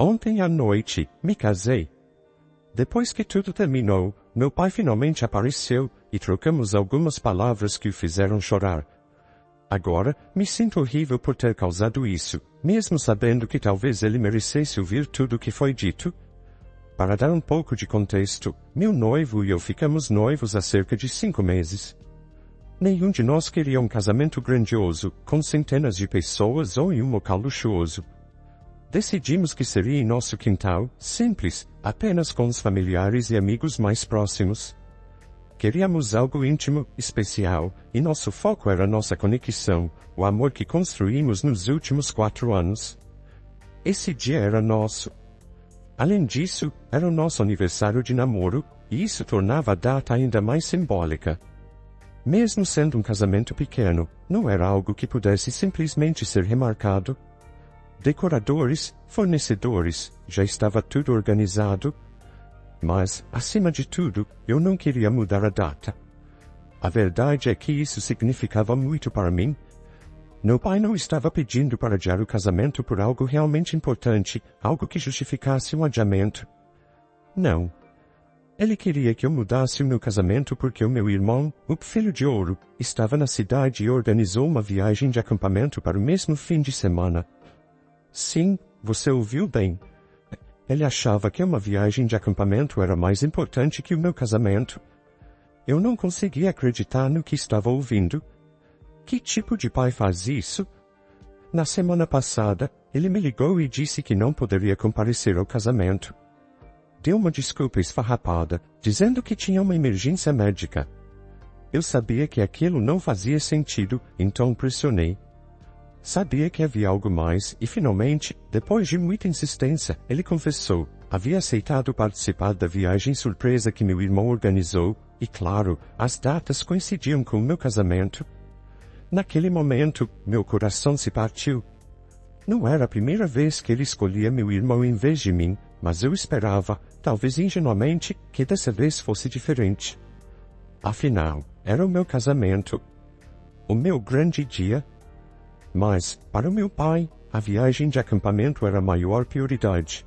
Ontem à noite, me casei. Depois que tudo terminou, meu pai finalmente apareceu e trocamos algumas palavras que o fizeram chorar. Agora, me sinto horrível por ter causado isso, mesmo sabendo que talvez ele merecesse ouvir tudo o que foi dito. Para dar um pouco de contexto, meu noivo e eu ficamos noivos há cerca de 5 meses. Nenhum de nós queria um casamento grandioso, com centenas de pessoas ou em um local luxuoso. Decidimos que seria em nosso quintal, simples, apenas com os familiares e amigos mais próximos. Queríamos algo íntimo, especial, e nosso foco era nossa conexão, o amor que construímos nos últimos 4 anos. Esse dia era nosso. Além disso, era o nosso aniversário de namoro, e isso tornava a data ainda mais simbólica. Mesmo sendo um casamento pequeno, não era algo que pudesse simplesmente ser remarcado. Decoradores, fornecedores, já estava tudo organizado. Mas, acima de tudo, eu não queria mudar a data. A verdade é que isso significava muito para mim. Meu pai não estava pedindo para adiar o casamento por algo realmente importante, algo que justificasse um adiamento. Não. Ele queria que eu mudasse o meu casamento porque o meu irmão, o filho de ouro, estava na cidade e organizou uma viagem de acampamento para o mesmo fim de semana. Sim, você ouviu bem. Ele achava que uma viagem de acampamento era mais importante que o meu casamento. Eu não conseguia acreditar no que estava ouvindo. Que tipo de pai faz isso? Na semana passada, ele me ligou e disse que não poderia comparecer ao casamento. Deu uma desculpa esfarrapada, dizendo que tinha uma emergência médica. Eu sabia que aquilo não fazia sentido, então pressionei. Sabia que havia algo mais, e finalmente, depois de muita insistência, ele confessou. Havia aceitado participar da viagem surpresa que meu irmão organizou, e claro, as datas coincidiam com o meu casamento. Naquele momento, meu coração se partiu. Não era a primeira vez que ele escolhia meu irmão em vez de mim, mas eu esperava, talvez ingenuamente, que dessa vez fosse diferente. Afinal, era o meu casamento. O meu grande dia. Mas, para o meu pai, a viagem de acampamento era a maior prioridade.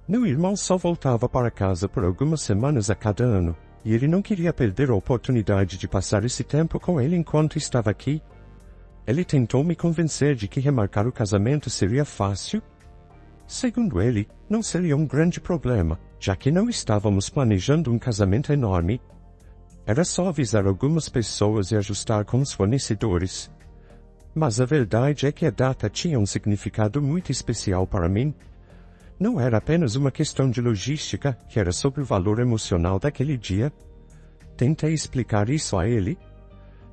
Meu irmão só voltava para casa por algumas semanas a cada ano, e ele não queria perder a oportunidade de passar esse tempo com ele enquanto estava aqui. Ele tentou me convencer de que remarcar o casamento seria fácil. Segundo ele, não seria um grande problema, já que não estávamos planejando um casamento enorme. Era só avisar algumas pessoas e ajustar com os fornecedores. Mas a verdade é que a data tinha um significado muito especial para mim. Não era apenas uma questão de logística, que era sobre o valor emocional daquele dia. Tentei explicar isso a ele.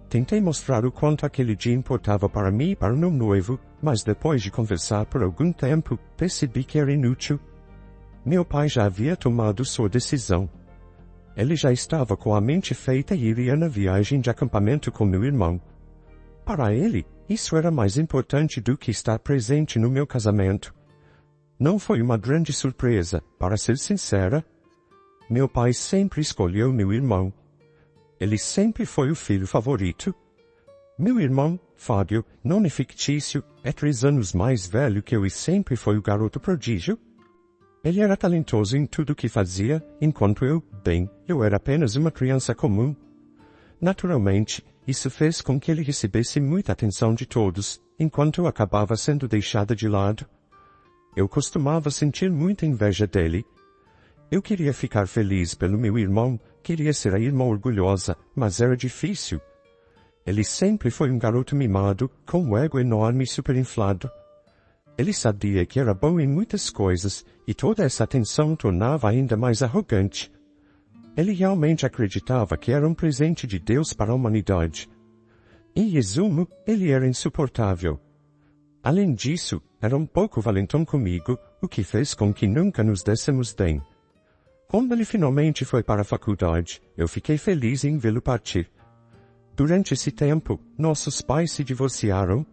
Tentei mostrar o quanto aquele dia importava para mim e para o meu noivo, mas depois de conversar por algum tempo, percebi que era inútil. Meu pai já havia tomado sua decisão. Ele já estava com a mente feita e iria na viagem de acampamento com meu irmão. Para ele, isso era mais importante do que estar presente no meu casamento. Não foi uma grande surpresa, para ser sincera. Meu pai sempre escolheu meu irmão. Ele sempre foi o filho favorito. Meu irmão, Fábio, nome fictício, é 3 anos mais velho que eu e sempre foi o garoto prodígio. Ele era talentoso em tudo o que fazia, enquanto eu era apenas uma criança comum. Naturalmente, isso fez com que ele recebesse muita atenção de todos, enquanto eu acabava sendo deixada de lado. Eu costumava sentir muita inveja dele. Eu queria ficar feliz pelo meu irmão, queria ser a irmã orgulhosa, mas era difícil. Ele sempre foi um garoto mimado, com um ego enorme e superinflado. Ele sabia que era bom em muitas coisas, e toda essa atenção o tornava ainda mais arrogante. Ele realmente acreditava que era um presente de Deus para a humanidade. Em resumo, ele era insuportável. Além disso, era um pouco valentão comigo, o que fez com que nunca nos dessemos bem. Quando ele finalmente foi para a faculdade, eu fiquei feliz em vê-lo partir. Durante esse tempo, nossos pais se divorciaram.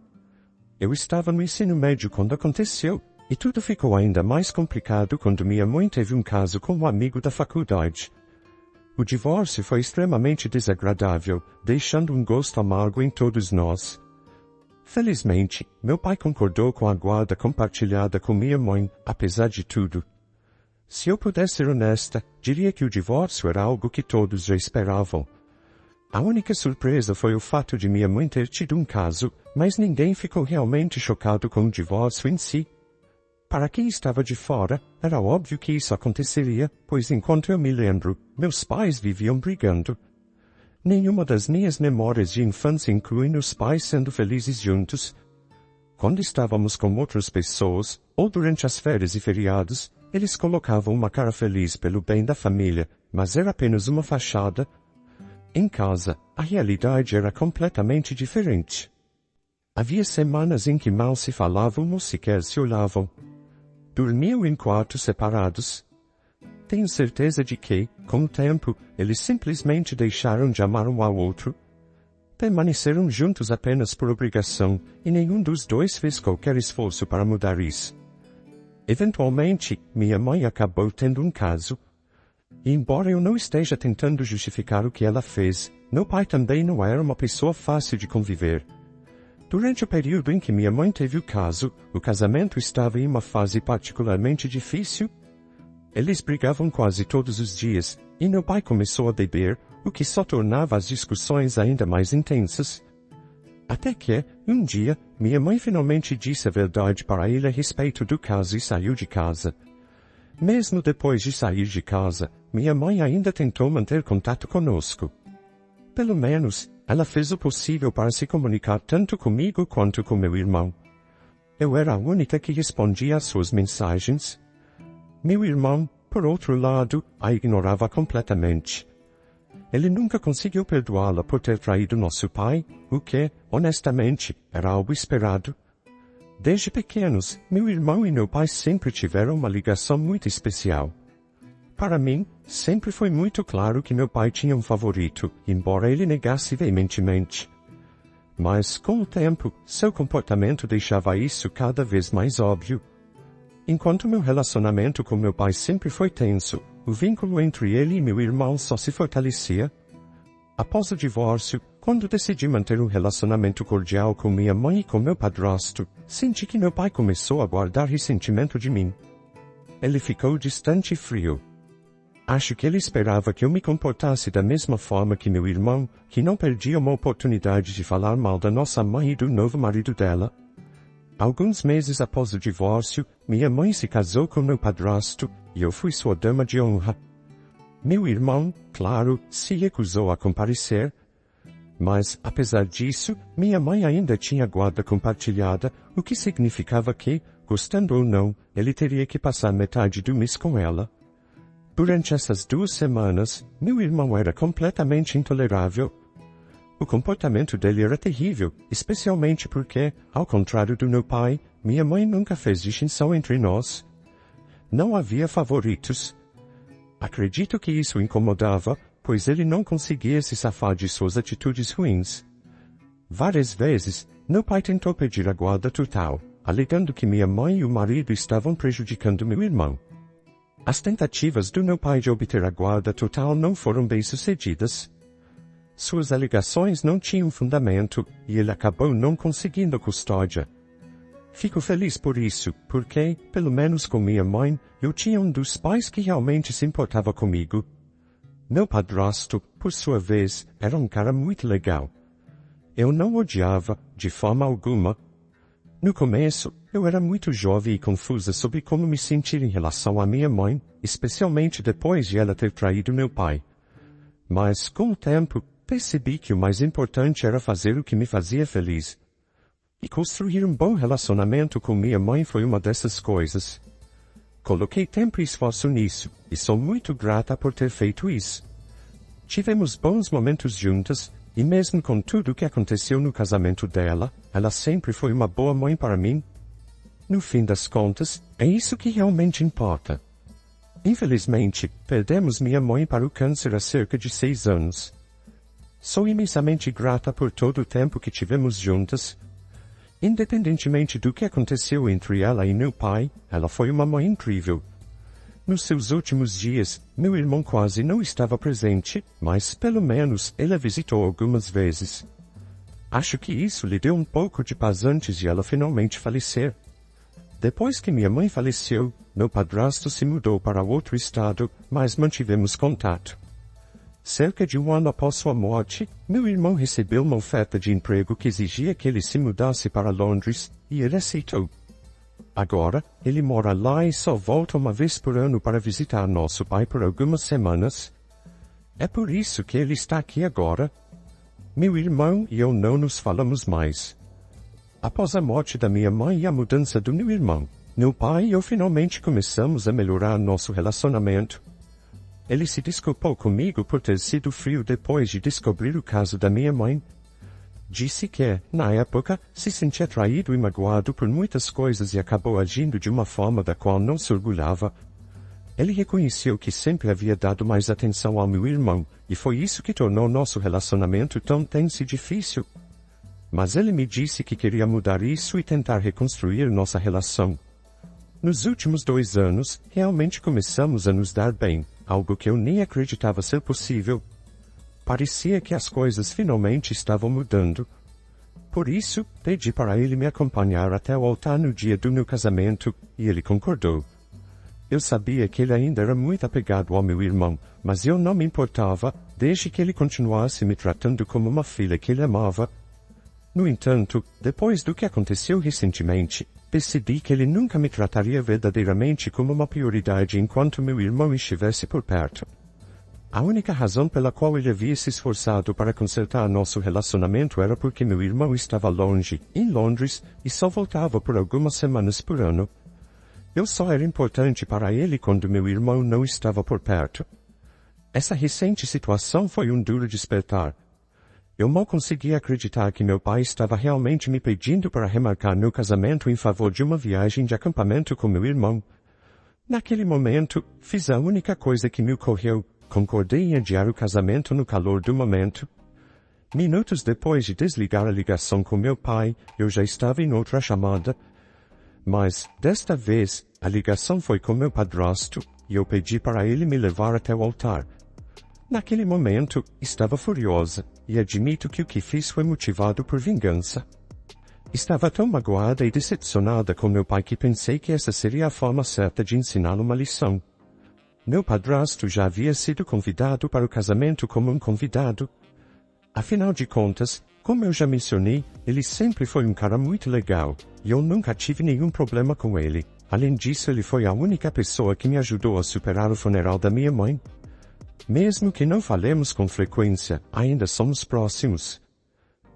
Eu estava no ensino médio quando aconteceu, e tudo ficou ainda mais complicado quando minha mãe teve um caso com um amigo da faculdade. O divórcio foi extremamente desagradável, deixando um gosto amargo em todos nós. Felizmente, meu pai concordou com a guarda compartilhada com minha mãe, apesar de tudo. Se eu pudesse ser honesta, diria que o divórcio era algo que todos já esperavam. A única surpresa foi o fato de minha mãe ter tido um caso, mas ninguém ficou realmente chocado com o divórcio em si. Para quem estava de fora, era óbvio que isso aconteceria, pois enquanto eu me lembro, meus pais viviam brigando. Nenhuma das minhas memórias de infância inclui meus pais sendo felizes juntos. Quando estávamos com outras pessoas, ou durante as férias e feriados, eles colocavam uma cara feliz pelo bem da família, mas era apenas uma fachada. Em casa, a realidade era completamente diferente. Havia semanas em que mal se falavam ou sequer se olhavam. Dormiam em quartos separados. Tenho certeza de que, com o tempo, eles simplesmente deixaram de amar um ao outro. Permaneceram juntos apenas por obrigação, e nenhum dos dois fez qualquer esforço para mudar isso. Eventualmente, minha mãe acabou tendo um caso. E embora eu não esteja tentando justificar o que ela fez, meu pai também não era uma pessoa fácil de conviver. Durante o período em que minha mãe teve o caso, o casamento estava em uma fase particularmente difícil. Eles brigavam quase todos os dias, e meu pai começou a beber, o que só tornava as discussões ainda mais intensas. Até que, um dia, minha mãe finalmente disse a verdade para ele a respeito do caso e saiu de casa. Mesmo depois de sair de casa, minha mãe ainda tentou manter contato conosco. Pelo menos, ela fez o possível para se comunicar tanto comigo quanto com meu irmão. Eu era a única que respondia às suas mensagens. Meu irmão, por outro lado, a ignorava completamente. Ele nunca conseguiu perdoá-la por ter traído nosso pai, o que, honestamente, era algo esperado. Desde pequenos, meu irmão e meu pai sempre tiveram uma ligação muito especial. Para mim, sempre foi muito claro que meu pai tinha um favorito, embora ele negasse veementemente. Mas, com o tempo, seu comportamento deixava isso cada vez mais óbvio. Enquanto meu relacionamento com meu pai sempre foi tenso, o vínculo entre ele e meu irmão só se fortalecia. Após o divórcio, quando decidi manter um relacionamento cordial com minha mãe e com meu padrasto, senti que meu pai começou a guardar ressentimento de mim. Ele ficou distante e frio. Acho que ele esperava que eu me comportasse da mesma forma que meu irmão, que não perdia uma oportunidade de falar mal da nossa mãe e do novo marido dela. Alguns meses após o divórcio, minha mãe se casou com meu padrasto, e eu fui sua dama de honra. Meu irmão, claro, se recusou a comparecer. Mas, apesar disso, minha mãe ainda tinha guarda compartilhada, o que significava que, gostando ou não, ele teria que passar metade do mês com ela. Durante essas 2 semanas, meu irmão era completamente intolerável. O comportamento dele era terrível, especialmente porque, ao contrário do meu pai, minha mãe nunca fez distinção entre nós. Não havia favoritos. Acredito que isso o incomodava, pois ele não conseguia se safar de suas atitudes ruins. Várias vezes, meu pai tentou pedir a guarda total, alegando que minha mãe e o marido estavam prejudicando meu irmão. As tentativas do meu pai de obter a guarda total não foram bem-sucedidas. Suas alegações não tinham fundamento, e ele acabou não conseguindo custódia. Fico feliz por isso, porque, pelo menos com minha mãe, eu tinha um dos pais que realmente se importava comigo. Meu padrasto, por sua vez, era um cara muito legal. Eu não o odiava, de forma alguma. No começo, eu era muito jovem e confusa sobre como me sentir em relação à minha mãe, especialmente depois de ela ter traído meu pai. Mas, com o tempo, percebi que o mais importante era fazer o que me fazia feliz. E construir um bom relacionamento com minha mãe foi uma dessas coisas. Coloquei tempo e esforço nisso, e sou muito grata por ter feito isso. Tivemos bons momentos juntas, e mesmo com tudo o que aconteceu no casamento dela, ela sempre foi uma boa mãe para mim. No fim das contas, é isso que realmente importa. Infelizmente, perdemos minha mãe para o câncer há cerca de 6 anos. Sou imensamente grata por todo o tempo que tivemos juntas. Independentemente do que aconteceu entre ela e meu pai, ela foi uma mãe incrível. Nos seus últimos dias, meu irmão quase não estava presente, mas pelo menos ele a visitou algumas vezes. Acho que isso lhe deu um pouco de paz antes de ela finalmente falecer. Depois que minha mãe faleceu, meu padrasto se mudou para outro estado, mas mantivemos contato. Cerca de um ano após sua morte, meu irmão recebeu uma oferta de emprego que exigia que ele se mudasse para Londres, e ele aceitou. Agora, ele mora lá e só volta uma vez por ano para visitar nosso pai por algumas semanas. É por isso que ele está aqui agora. Meu irmão e eu não nos falamos mais. Após a morte da minha mãe e a mudança do meu pai e eu finalmente começamos a melhorar nosso relacionamento. Ele se desculpou comigo por ter sido frio depois de descobrir o caso da minha mãe. Disse que, na época, se sentia traído e magoado por muitas coisas e acabou agindo de uma forma da qual não se orgulhava. Ele reconheceu que sempre havia dado mais atenção ao meu irmão, e foi isso que tornou nosso relacionamento tão tenso e difícil. Mas ele me disse que queria mudar isso e tentar reconstruir nossa relação. Nos últimos 2 anos, realmente começamos a nos dar bem, algo que eu nem acreditava ser possível. Parecia que as coisas finalmente estavam mudando. Por isso, pedi para ele me acompanhar até o altar no dia do meu casamento, e ele concordou. Eu sabia que ele ainda era muito apegado ao meu irmão, mas eu não me importava, desde que ele continuasse me tratando como uma filha que ele amava. No entanto, depois do que aconteceu recentemente, percebi que ele nunca me trataria verdadeiramente como uma prioridade enquanto meu irmão estivesse por perto. A única razão pela qual ele havia se esforçado para consertar nosso relacionamento era porque meu irmão estava longe, em Londres, e só voltava por algumas semanas por ano. Eu só era importante para ele quando meu irmão não estava por perto. Essa recente situação foi um duro despertar. Eu mal conseguia acreditar que meu pai estava realmente me pedindo para remarcar meu casamento em favor de uma viagem de acampamento com meu irmão. Naquele momento, fiz a única coisa que me ocorreu. Concordei em adiar o casamento no calor do momento. Minutos depois de desligar a ligação com meu pai, eu já estava em outra chamada. Mas, desta vez, a ligação foi com meu padrasto, e eu pedi para ele me levar até o altar. Naquele momento, estava furiosa, e admito que o que fiz foi motivado por vingança. Estava tão magoada e decepcionada com meu pai que pensei que essa seria a forma certa de ensiná-lo uma lição. Meu padrasto já havia sido convidado para o casamento como um convidado. Afinal de contas, como eu já mencionei, ele sempre foi um cara muito legal, e eu nunca tive nenhum problema com ele. Além disso, ele foi a única pessoa que me ajudou a superar o funeral da minha mãe. Mesmo que não falemos com frequência, ainda somos próximos.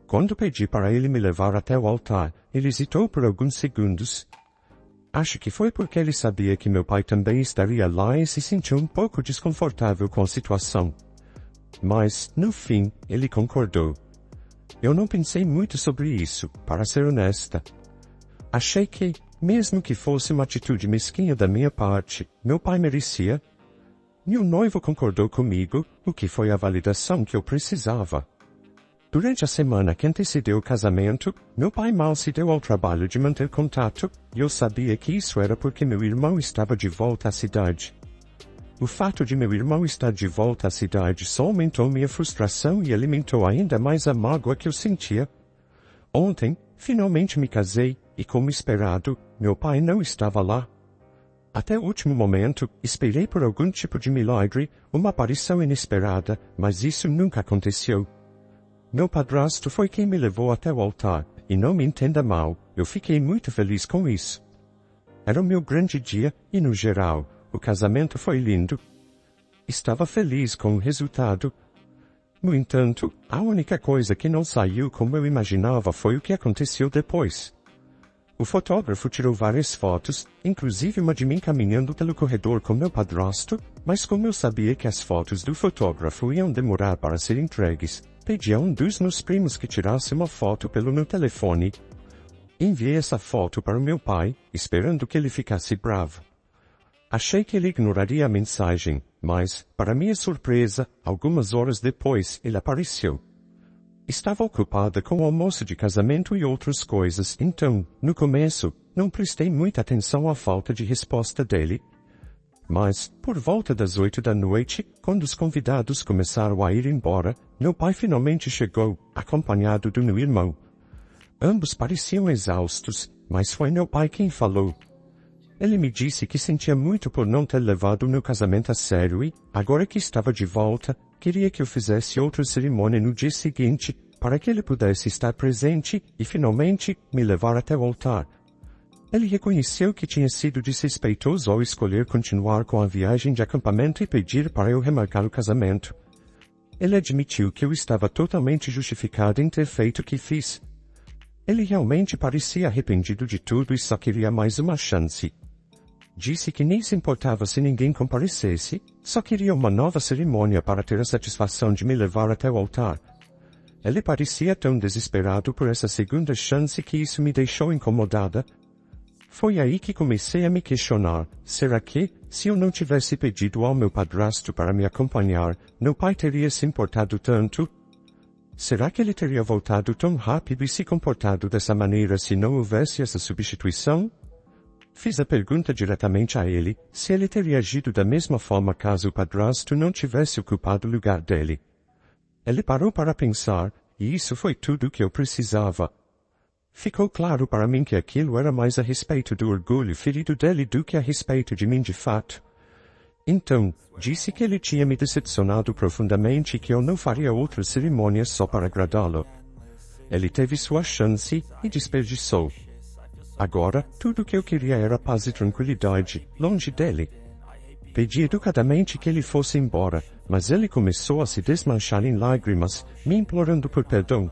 Quando pedi para ele me levar até o altar, ele hesitou por alguns segundos. Acho que foi porque ele sabia que meu pai também estaria lá e se sentiu um pouco desconfortável com a situação. Mas, no fim, ele concordou. Eu não pensei muito sobre isso, para ser honesta. Achei que, mesmo que fosse uma atitude mesquinha da minha parte, meu pai merecia. Meu noivo concordou comigo, o que foi a validação que eu precisava. Durante a semana que antecedeu o casamento, meu pai mal se deu ao trabalho de manter contato, e eu sabia que isso era porque meu irmão estava de volta à cidade. O fato de meu irmão estar de volta à cidade só aumentou minha frustração e alimentou ainda mais a mágoa que eu sentia. Ontem, finalmente me casei, e como esperado, meu pai não estava lá. Até o último momento, esperei por algum tipo de milagre, uma aparição inesperada, mas isso nunca aconteceu. Meu padrasto foi quem me levou até o altar, e não me entenda mal, eu fiquei muito feliz com isso. Era o meu grande dia, e no geral, o casamento foi lindo. Estava feliz com o resultado. No entanto, a única coisa que não saiu como eu imaginava foi o que aconteceu depois. O fotógrafo tirou várias fotos, inclusive uma de mim caminhando pelo corredor com meu padrasto, mas como eu sabia que as fotos do fotógrafo iam demorar para ser entregues, pedi a um dos meus primos que tirasse uma foto pelo meu telefone. Enviei essa foto para o meu pai, esperando que ele ficasse bravo. Achei que ele ignoraria a mensagem, mas, para minha surpresa, algumas horas depois, ele apareceu. Estava ocupada com o almoço de casamento e outras coisas, então, no começo, não prestei muita atenção à falta de resposta dele. Mas, por volta das 8 da noite, quando os convidados começaram a ir embora, meu pai finalmente chegou, acompanhado do meu irmão. Ambos pareciam exaustos, mas foi meu pai quem falou. Ele me disse que sentia muito por não ter levado meu casamento a sério e, agora que estava de volta, queria que eu fizesse outra cerimônia no dia seguinte, para que ele pudesse estar presente e, finalmente, me levar até o altar. Ele reconheceu que tinha sido desrespeitoso ao escolher continuar com a viagem de acampamento e pedir para eu remarcar o casamento. Ele admitiu que eu estava totalmente justificado em ter feito o que fiz. Ele realmente parecia arrependido de tudo e só queria mais uma chance. Disse que nem se importava se ninguém comparecesse, só queria uma nova cerimônia para ter a satisfação de me levar até o altar. Ele parecia tão desesperado por essa segunda chance que isso me deixou incomodada. Foi aí que comecei a me questionar, será que, se eu não tivesse pedido ao meu padrasto para me acompanhar, meu pai teria se importado tanto? Será que ele teria voltado tão rápido e se comportado dessa maneira se não houvesse essa substituição? Fiz a pergunta diretamente a ele, se ele teria agido da mesma forma caso o padrasto não tivesse ocupado o lugar dele. Ele parou para pensar, e isso foi tudo o que eu precisava. Ficou claro para mim que aquilo era mais a respeito do orgulho ferido dele do que a respeito de mim de fato. Então, disse que ele tinha me decepcionado profundamente e que eu não faria outra cerimônia só para agradá-lo. Ele teve sua chance e desperdiçou. Agora, tudo o que eu queria era paz e tranquilidade, longe dele. Pedi educadamente que ele fosse embora, mas ele começou a se desmanchar em lágrimas, me implorando por perdão.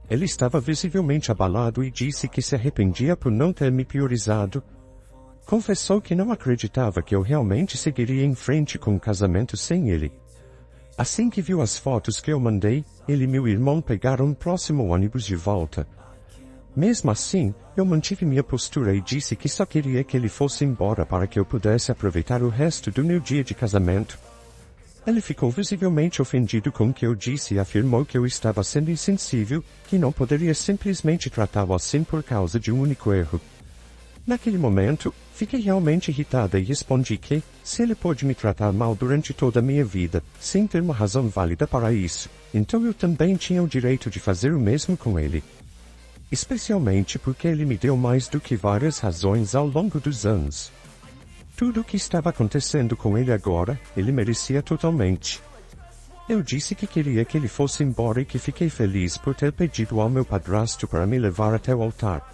Ele estava visivelmente abalado e disse que se arrependia por não ter me priorizado. Confessou que não acreditava que eu realmente seguiria em frente com o casamento sem ele. Assim que viu as fotos que eu mandei, ele e meu irmão pegaram o próximo ônibus de volta. Mesmo assim, eu mantive minha postura e disse que só queria que ele fosse embora para que eu pudesse aproveitar o resto do meu dia de casamento. Ele ficou visivelmente ofendido com o que eu disse e afirmou que eu estava sendo insensível, que não poderia simplesmente tratá-lo assim por causa de um único erro. Naquele momento, fiquei realmente irritada e respondi que, se ele pôde me tratar mal durante toda a minha vida, sem ter uma razão válida para isso, então eu também tinha o direito de fazer o mesmo com ele. Especialmente porque ele me deu mais do que várias razões ao longo dos anos. Tudo o que estava acontecendo com ele agora, ele merecia totalmente. Eu disse que queria que ele fosse embora e que fiquei feliz por ter pedido ao meu padrasto para me levar até o altar.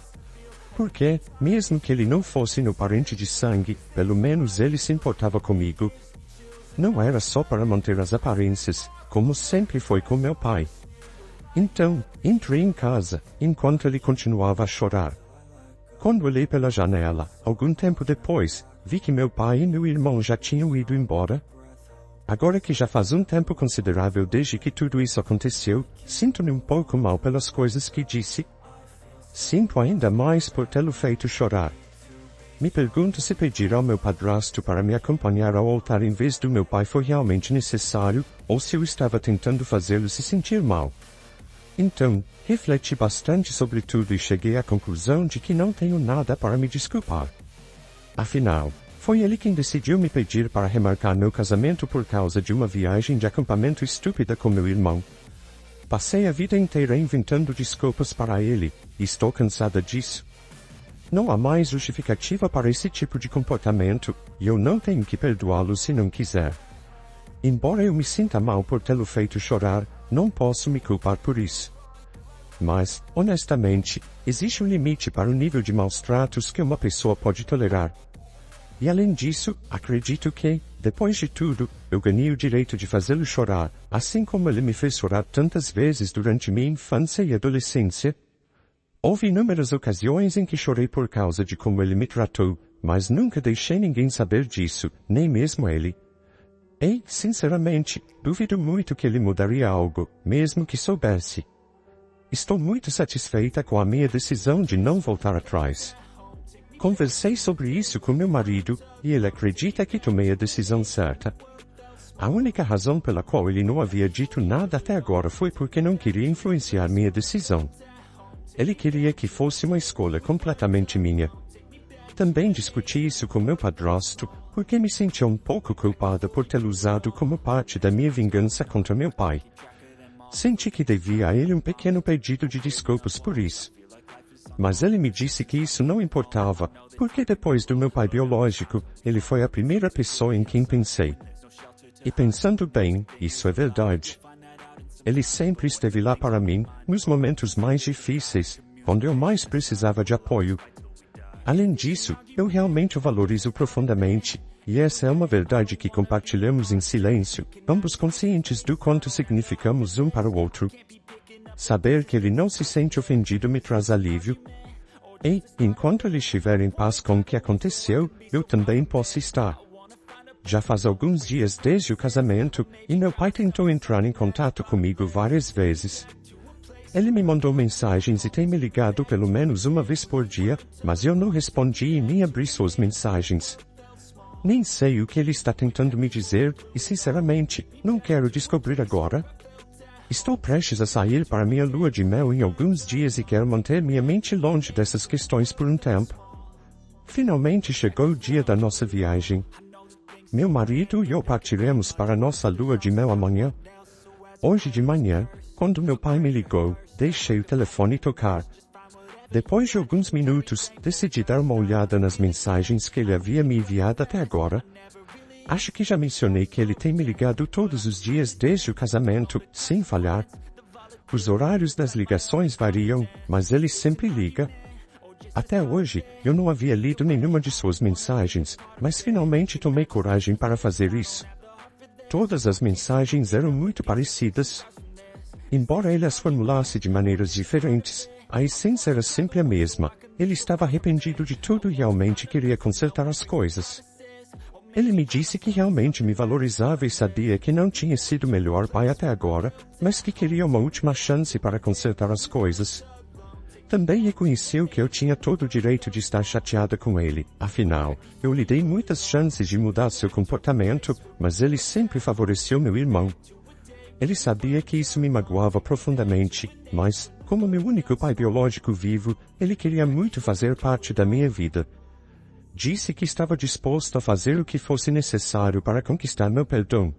Porque, mesmo que ele não fosse meu parente de sangue, pelo menos ele se importava comigo. Não era só para manter as aparências, como sempre foi com meu pai. Então, entrei em casa, enquanto ele continuava a chorar. Quando olhei pela janela, algum tempo depois, vi que meu pai e meu irmão já tinham ido embora. Agora que já faz um tempo considerável desde que tudo isso aconteceu, sinto-me um pouco mal pelas coisas que disse. Sinto ainda mais por tê-lo feito chorar. Me pergunto se pedir ao meu padrasto para me acompanhar ao altar em vez do meu pai foi realmente necessário, ou se eu estava tentando fazê-lo se sentir mal. Então, refleti bastante sobre tudo e cheguei à conclusão de que não tenho nada para me desculpar. Afinal, foi ele quem decidiu me pedir para remarcar meu casamento por causa de uma viagem de acampamento estúpida com meu irmão. Passei a vida inteira inventando desculpas para ele, e estou cansada disso. Não há mais justificativa para esse tipo de comportamento, e eu não tenho que perdoá-lo se não quiser. Embora eu me sinta mal por tê-lo feito chorar, não posso me culpar por isso. Mas, honestamente, existe um limite para o nível de maus-tratos que uma pessoa pode tolerar. E além disso, acredito que, depois de tudo, eu ganhei o direito de fazê-lo chorar, assim como ele me fez chorar tantas vezes durante minha infância e adolescência. Houve inúmeras ocasiões em que chorei por causa de como ele me tratou, mas nunca deixei ninguém saber disso, nem mesmo ele. E, sinceramente, duvido muito que ele mudaria algo, mesmo que soubesse. Estou muito satisfeita com a minha decisão de não voltar atrás. Conversei sobre isso com meu marido, e ele acredita que tomei a decisão certa. A única razão pela qual ele não havia dito nada até agora foi porque não queria influenciar minha decisão. Ele queria que fosse uma escolha completamente minha. Também discuti isso com meu padrasto, porque me sentia um pouco culpada por tê-lo usado como parte da minha vingança contra meu pai. Senti que devia a ele um pequeno pedido de desculpas por isso. Mas ele me disse que isso não importava, porque depois do meu pai biológico, ele foi a primeira pessoa em quem pensei. E pensando bem, isso é verdade. Ele sempre esteve lá para mim, nos momentos mais difíceis, quando eu mais precisava de apoio. Além disso, eu realmente o valorizo profundamente, e essa é uma verdade que compartilhamos em silêncio, ambos conscientes do quanto significamos um para o outro. Saber que ele não se sente ofendido me traz alívio. E, enquanto ele estiver em paz com o que aconteceu, eu também posso estar. Já faz alguns dias desde o casamento, e meu pai tentou entrar em contato comigo várias vezes. Ele me mandou mensagens e tem me ligado pelo menos uma vez por dia, mas eu não respondi e nem abri suas mensagens. Nem sei o que ele está tentando me dizer, e sinceramente, não quero descobrir agora. Estou prestes a sair para minha lua de mel em alguns dias e quero manter minha mente longe dessas questões por um tempo. Finalmente chegou o dia da nossa viagem. Meu marido e eu partiremos para nossa lua de mel amanhã. Hoje de manhã, quando meu pai me ligou, deixei o telefone tocar. Depois de alguns minutos, decidi dar uma olhada nas mensagens que ele havia me enviado até agora. Acho que já mencionei que ele tem me ligado todos os dias desde o casamento, sem falhar. Os horários das ligações variam, mas ele sempre liga. Até hoje, eu não havia lido nenhuma de suas mensagens, mas finalmente tomei coragem para fazer isso. Todas as mensagens eram muito parecidas. Embora ele as formulasse de maneiras diferentes, a essência era sempre a mesma. Ele estava arrependido de tudo e realmente queria consertar as coisas. Ele me disse que realmente me valorizava e sabia que não tinha sido o melhor pai até agora, mas que queria uma última chance para consertar as coisas. Também reconheceu que eu tinha todo o direito de estar chateada com ele, afinal, eu lhe dei muitas chances de mudar seu comportamento, mas ele sempre favoreceu meu irmão. Ele sabia que isso me magoava profundamente, mas, como meu único pai biológico vivo, ele queria muito fazer parte da minha vida. Disse que estava disposto a fazer o que fosse necessário para conquistar meu perdão.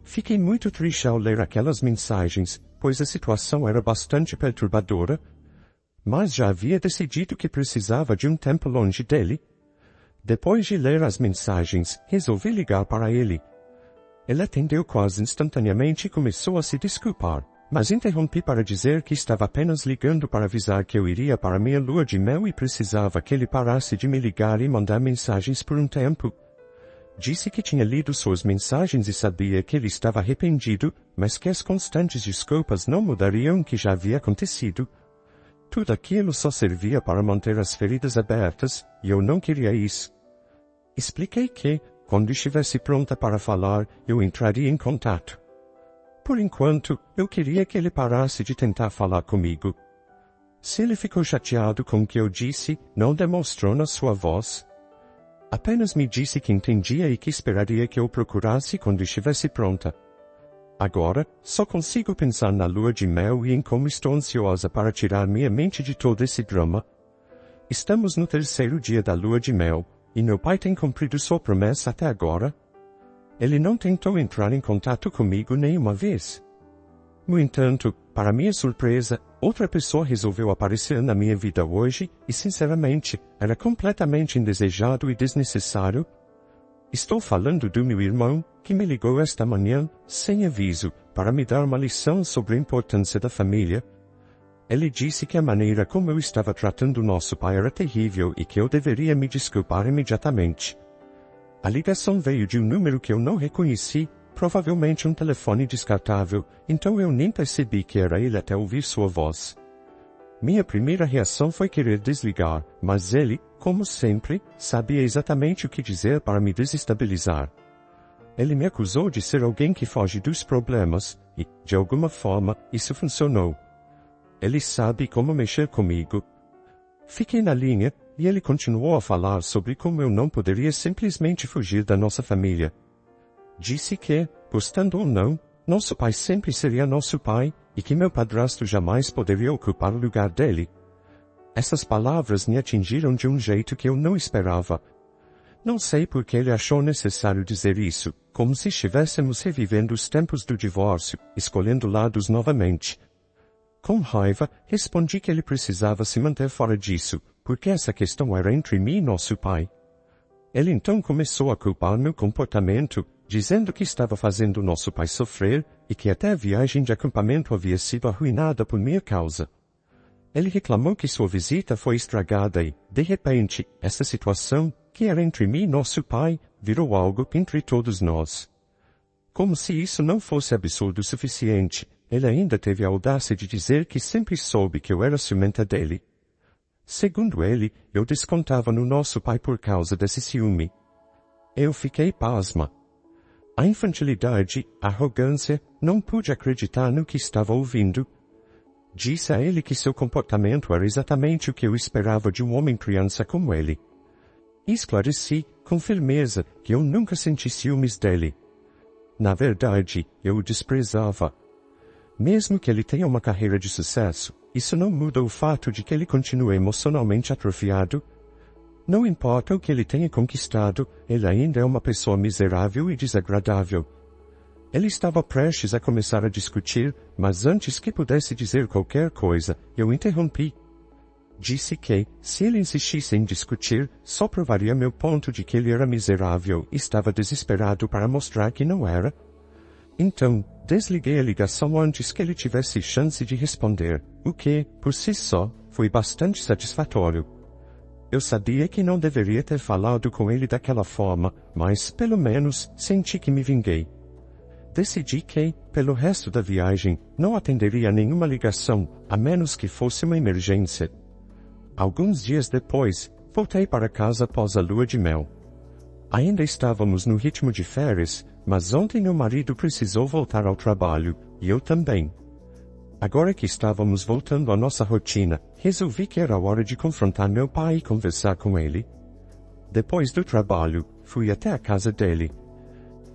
Fiquei muito triste ao ler aquelas mensagens, pois a situação era bastante perturbadora, mas já havia decidido que precisava de um tempo longe dele. Depois de ler as mensagens, resolvi ligar para ele. Ele atendeu quase instantaneamente e começou a se desculpar, mas interrompi para dizer que estava apenas ligando para avisar que eu iria para minha lua de mel e precisava que ele parasse de me ligar e mandar mensagens por um tempo. Disse que tinha lido suas mensagens e sabia que ele estava arrependido, mas que as constantes desculpas não mudariam o que já havia acontecido. Tudo aquilo só servia para manter as feridas abertas, e eu não queria isso. Expliquei que, quando estivesse pronta para falar, eu entraria em contato. Por enquanto, eu queria que ele parasse de tentar falar comigo. Se ele ficou chateado com o que eu disse, não demonstrou na sua voz. Apenas me disse que entendia e que esperaria que eu procurasse quando estivesse pronta. Agora, só consigo pensar na lua de mel e em como estou ansiosa para tirar minha mente de todo esse drama. Estamos no 3º dia da lua de mel, e meu pai tem cumprido sua promessa até agora. Ele não tentou entrar em contato comigo nenhuma vez. No entanto, para minha surpresa, outra pessoa resolveu aparecer na minha vida hoje, e sinceramente, era completamente indesejado e desnecessário. Estou falando do meu irmão, que me ligou esta manhã, sem aviso, para me dar uma lição sobre a importância da família. Ele disse que a maneira como eu estava tratando nosso pai era terrível e que eu deveria me desculpar imediatamente. A ligação veio de um número que eu não reconheci, provavelmente um telefone descartável, então eu nem percebi que era ele até ouvir sua voz. Minha primeira reação foi querer desligar, mas ele, como sempre, sabia exatamente o que dizer para me desestabilizar. Ele me acusou de ser alguém que foge dos problemas, e, de alguma forma, isso funcionou. Ele sabe como mexer comigo. Fiquei na linha, e ele continuou a falar sobre como eu não poderia simplesmente fugir da nossa família. Disse que, gostando ou não, nosso pai sempre seria nosso pai, e que meu padrasto jamais poderia ocupar o lugar dele. Essas palavras me atingiram de um jeito que eu não esperava. Não sei por que ele achou necessário dizer isso, como se estivéssemos revivendo os tempos do divórcio, escolhendo lados novamente. Com raiva, respondi que ele precisava se manter fora disso, porque essa questão era entre mim e nosso pai. Ele então começou a culpar meu comportamento, dizendo que estava fazendo nosso pai sofrer e que até a viagem de acampamento havia sido arruinada por minha causa. Ele reclamou que sua visita foi estragada e, de repente, essa situação, que era entre mim e nosso pai, virou algo entre todos nós. Como se isso não fosse absurdo o suficiente, ele ainda teve a audácia de dizer que sempre soube que eu era ciumenta dele. Segundo ele, eu descontava no nosso pai por causa desse ciúme. Eu fiquei pasma. A infantilidade, a arrogância, não pude acreditar no que estava ouvindo. Disse a ele que seu comportamento era exatamente o que eu esperava de um homem criança como ele. Esclareci, com firmeza, que eu nunca senti ciúmes dele. Na verdade, eu o desprezava. Mesmo que ele tenha uma carreira de sucesso, isso não muda o fato de que ele continue emocionalmente atrofiado. Não importa o que ele tenha conquistado, ele ainda é uma pessoa miserável e desagradável. Ele estava prestes a começar a discutir, mas antes que pudesse dizer qualquer coisa, eu interrompi. Disse que, se ele insistisse em discutir, só provaria meu ponto de que ele era miserável e estava desesperado para mostrar que não era. Então, desliguei a ligação antes que ele tivesse chance de responder, o que, por si só, foi bastante satisfatório. Eu sabia que não deveria ter falado com ele daquela forma, mas, pelo menos, senti que me vinguei. Decidi que, pelo resto da viagem, não atenderia nenhuma ligação, a menos que fosse uma emergência. Alguns dias depois, voltei para casa após a lua de mel. Ainda estávamos no ritmo de férias, mas ontem meu marido precisou voltar ao trabalho, e eu também. Agora que estávamos voltando à nossa rotina, resolvi que era hora de confrontar meu pai e conversar com ele. Depois do trabalho, fui até a casa dele.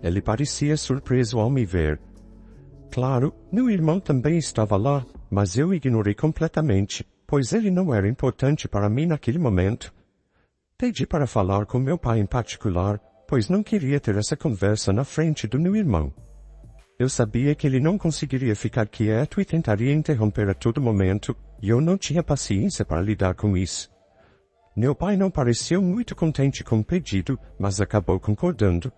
Ele parecia surpreso ao me ver. Claro, meu irmão também estava lá, mas eu ignorei completamente, pois ele não era importante para mim naquele momento. Pedi para falar com meu pai em particular, pois não queria ter essa conversa na frente do meu irmão. Eu sabia que ele não conseguiria ficar quieto e tentaria interromper a todo momento, e eu não tinha paciência para lidar com isso. Meu pai não pareceu muito contente com o pedido, mas acabou concordando.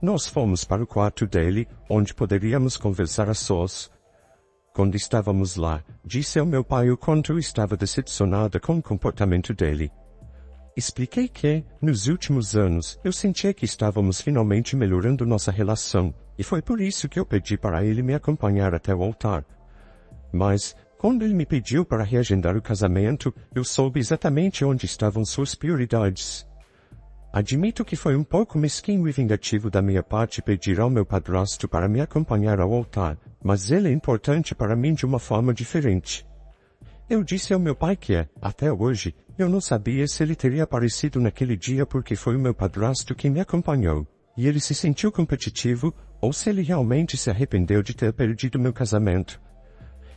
Nós fomos para o quarto dele, onde poderíamos conversar a sós. Quando estávamos lá, disse ao meu pai o quanto eu estava decepcionada com o comportamento dele. Expliquei que, nos últimos anos, eu sentia que estávamos finalmente melhorando nossa relação, e foi por isso que eu pedi para ele me acompanhar até o altar. Mas, quando ele me pediu para reagendar o casamento, eu soube exatamente onde estavam suas prioridades. Admito que foi um pouco mesquinho e vingativo da minha parte pedir ao meu padrasto para me acompanhar ao altar, mas ele é importante para mim de uma forma diferente. Eu disse ao meu pai que, até hoje, eu não sabia se ele teria aparecido naquele dia porque foi o meu padrasto quem me acompanhou, e ele se sentiu competitivo, ou se ele realmente se arrependeu de ter perdido meu casamento.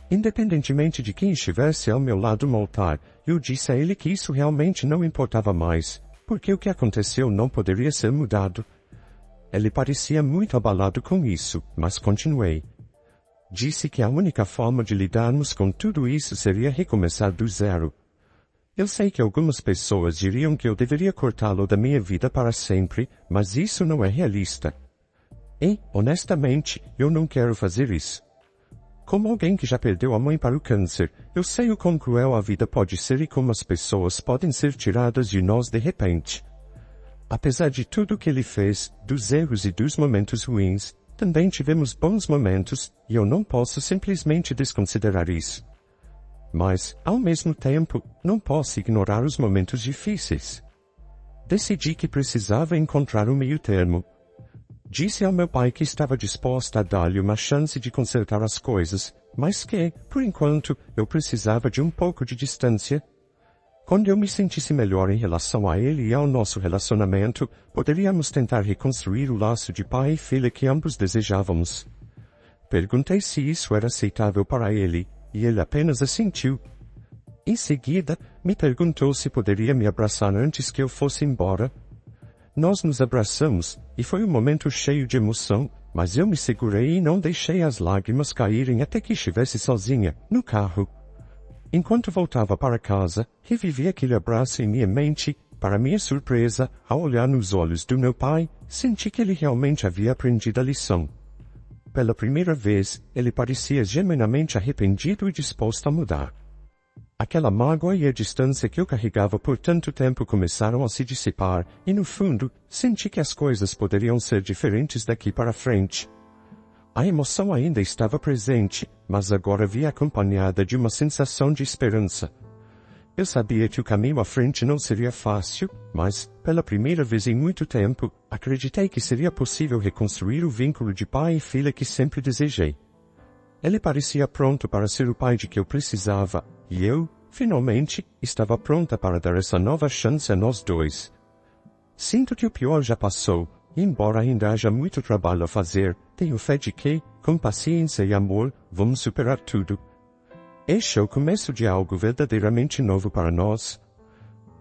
Independentemente de quem estivesse ao meu lado no altar, eu disse a ele que isso realmente não importava mais, porque o que aconteceu não poderia ser mudado. Ele parecia muito abalado com isso, mas continuei. Disse que a única forma de lidarmos com tudo isso seria recomeçar do zero. Eu sei que algumas pessoas diriam que eu deveria cortá-lo da minha vida para sempre, mas isso não é realista. E, honestamente, eu não quero fazer isso. Como alguém que já perdeu a mãe para o câncer, eu sei o quão cruel a vida pode ser e como as pessoas podem ser tiradas de nós de repente. Apesar de tudo o que ele fez, dos erros e dos momentos ruins, também tivemos bons momentos, e eu não posso simplesmente desconsiderar isso. Mas, ao mesmo tempo, não posso ignorar os momentos difíceis. Decidi que precisava encontrar um meio-termo. Disse ao meu pai que estava disposta a dar-lhe uma chance de consertar as coisas, mas que, por enquanto, eu precisava de um pouco de distância. Quando eu me sentisse melhor em relação a ele e ao nosso relacionamento, poderíamos tentar reconstruir o laço de pai e filha que ambos desejávamos. Perguntei se isso era aceitável para ele, e ele apenas assentiu. Em seguida, me perguntou se poderia me abraçar antes que eu fosse embora. Nós nos abraçamos, e foi um momento cheio de emoção, mas eu me segurei e não deixei as lágrimas caírem até que estivesse sozinha, no carro. Enquanto voltava para casa, revivi aquele abraço em minha mente. Para minha surpresa, ao olhar nos olhos do meu pai, senti que ele realmente havia aprendido a lição. Pela primeira vez, ele parecia genuinamente arrependido e disposto a mudar. Aquela mágoa e a distância que eu carregava por tanto tempo começaram a se dissipar, e no fundo, senti que as coisas poderiam ser diferentes daqui para frente. A emoção ainda estava presente, mas agora via acompanhada de uma sensação de esperança. Eu sabia que o caminho à frente não seria fácil, mas, pela primeira vez em muito tempo, acreditei que seria possível reconstruir o vínculo de pai e filha que sempre desejei. Ele parecia pronto para ser o pai de que eu precisava, e eu, finalmente, estava pronta para dar essa nova chance a nós dois. Sinto que o pior já passou, e embora ainda haja muito trabalho a fazer, tenho fé de que, com paciência e amor, vamos superar tudo. Este é o começo de algo verdadeiramente novo para nós.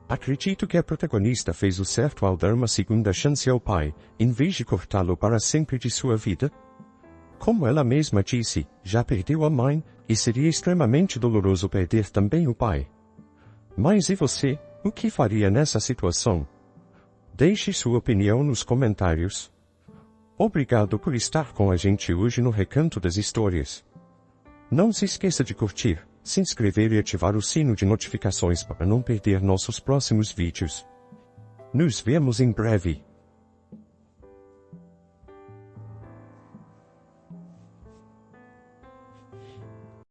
Acredito que a protagonista fez o certo ao dar uma segunda chance ao pai, em vez de cortá-lo para sempre de sua vida. Como ela mesma disse, já perdeu a mãe, e seria extremamente doloroso perder também o pai. Mas e você, o que faria nessa situação? Deixe sua opinião nos comentários. Obrigado por estar com a gente hoje no Recanto das Histórias. Não se esqueça de curtir, se inscrever e ativar o sino de notificações para não perder nossos próximos vídeos. Nos vemos em breve.